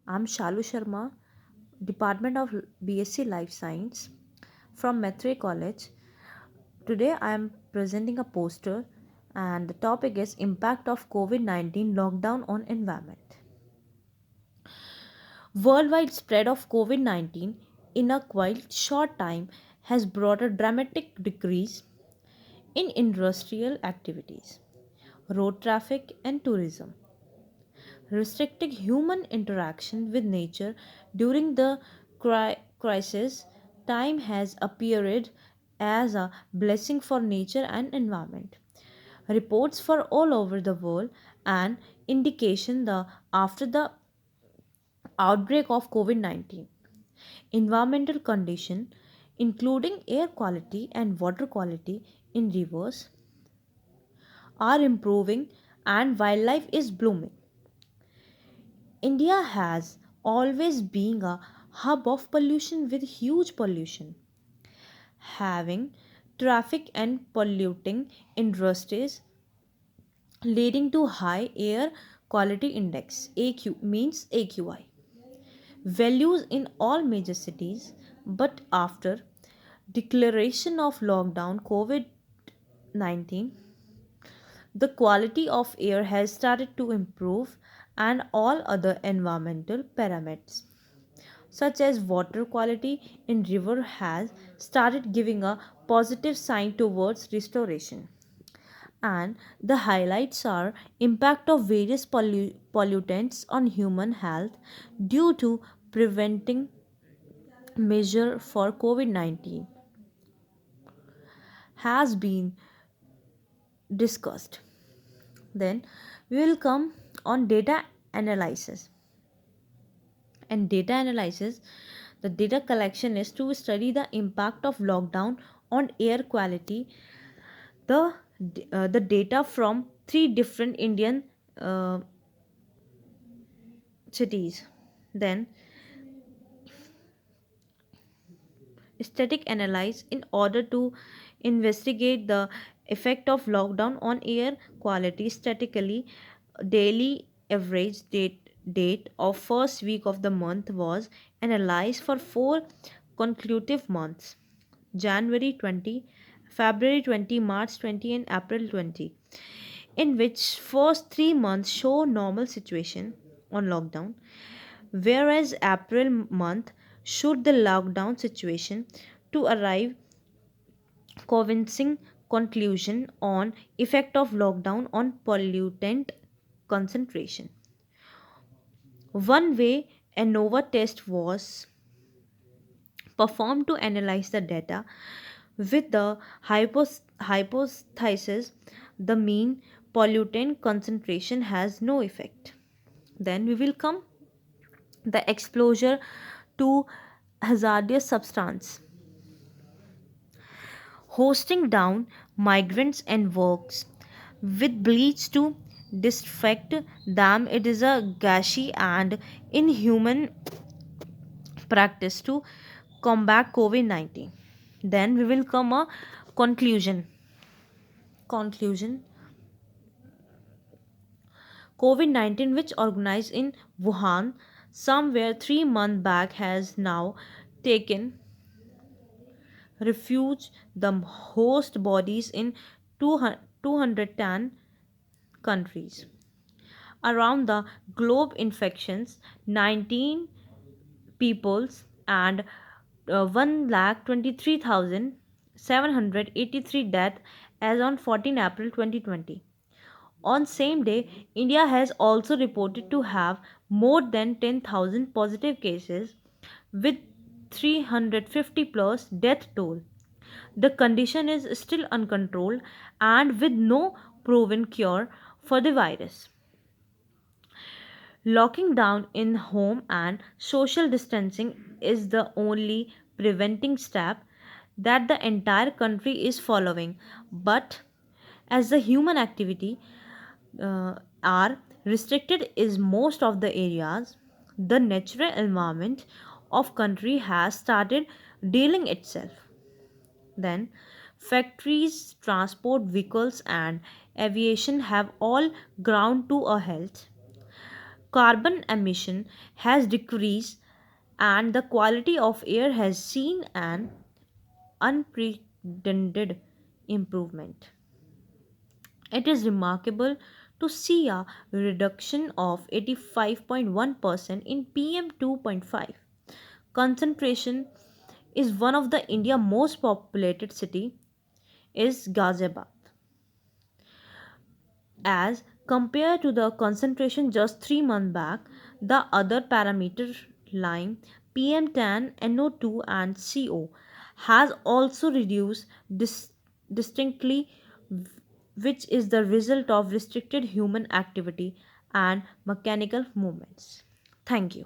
I'm Shalu Sharma, Department of BSc Life Science from Maitre College. Today I am presenting a poster and the topic is Impact of COVID-19 Lockdown on Environment. Worldwide spread of COVID-19 in a quite short time has brought a dramatic decrease in industrial activities, road traffic and tourism, restricting human interaction with nature during the crisis. Time has appeared as a blessing for nature and environment. Reports for all over the world and indication the after the outbreak of COVID-19 environmental condition including air quality and water quality in rivers are improving and wildlife is blooming. India has always been a hub of pollution with huge pollution, having traffic and polluting industries leading to high air quality index AQ means AQI values in all major cities. But after declaration of lockdown COVID-19, the quality of air has started to improve and all other environmental parameters such as water quality in river has started giving a positive sign towards restoration. And the highlights are impact of various pollutants on human health due to preventing measure for COVID-19 has been discussed. Then we will come on data analysis. And data analysis, the data collection is to study the impact of lockdown on air quality. The data from three different Indian uh, cities. Then static analyze in order to investigate the effect of lockdown on air quality statically. Daily average date of first week of the month was analyzed for four consecutive months: January 20, February 20, March 20, and April 20, in which first 3 months show normal situation on lockdown, whereas April month showed the lockdown situation to arrive convincing conclusion on effect of lockdown on pollutant concentration. One way a NOVA test was performed to analyze the data with the hypothesis the mean pollutant concentration has no effect. Then we will come the exposure to hazardous substance. Hosting down migrants and works with bleach to disinfect them. It is a gashi and inhuman practice to combat COVID-19. Then we will come a conclusion. Conclusion: COVID-19, which organized in Wuhan somewhere 3 months back, has now taken refuge the host bodies in 210 countries around the globe. Infections 19 peoples and 1,23,783 deaths as on 14 April 2020. On same day, India has also reported to have more than 10,000 positive cases with 350 plus death toll. The condition is still uncontrolled and with no proven cure for the virus. Locking down in home and social distancing is the only preventing step that the entire country is following. But as the human activity are restricted is most of the areas, the natural environment of country has started dealing itself. Then factories, transport vehicles and aviation have all ground to a halt. carbon emission has decreased and the quality of air has seen an unprecedented improvement. It is remarkable to see a reduction of 85.1% in PM 2.5 concentration. Is one of the India most populated city is Ghaziabad, as compared to the concentration just 3 months back. The other parameter line PM10, NO2 and CO has also reduced distinctly, which is the result of restricted human activity and mechanical movements. Thank you.